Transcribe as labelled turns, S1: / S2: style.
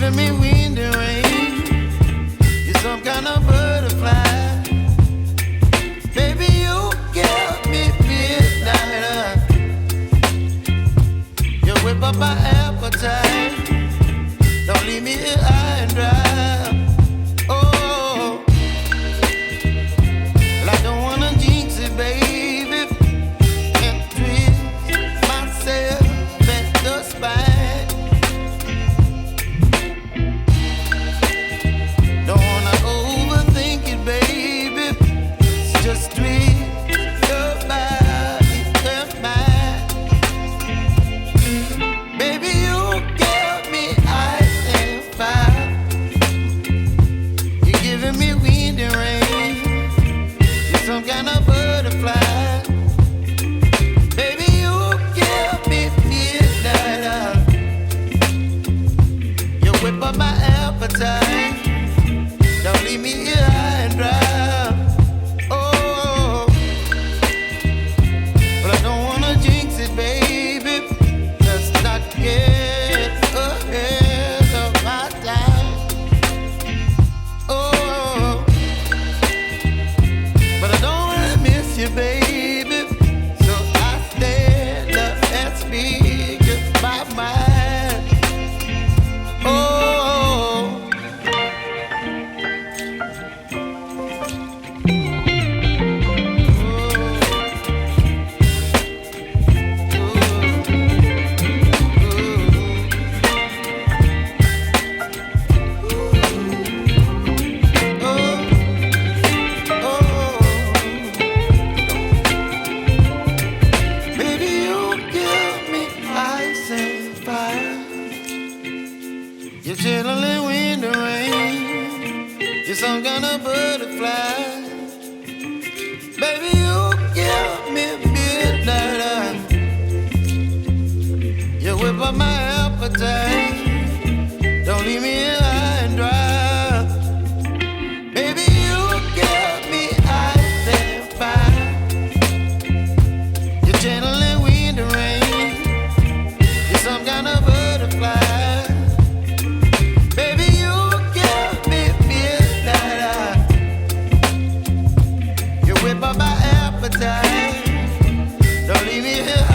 S1: giving me wind and rain. You're some kind of butterfly. Baby, you give me midnight. You whip up my appetite. Don't leave me here high and dry. Oh, well, I don't wanna jinx it, baby, and twist myself at the spine. Don't wanna overthink it, baby. It's just twist your body and mine. Baby, you give me ice and fire. You're giving me wind and rain. You're some kind of butterfly. Baby, you give me midnight. You whip up my appetite. Don't leave me here high and dry. Oh, but I don't wanna jinx it, baby. Let's not get ahead of my time. Oh, but I don't wanna miss you, baby. So I stand up and speak my mind. Oh. Baby, you give me ice and fire. You're chilling wind and rain. You're some kind of butterfly. Baby, you give me midnight. You whip up my appetite. Don't leave me here high and dry. Baby, you give me ice and fire. You're channeling wind and rain. You're some kind of butterfly. Baby, you give me midnight. You whip up my appetite. Don't leave me here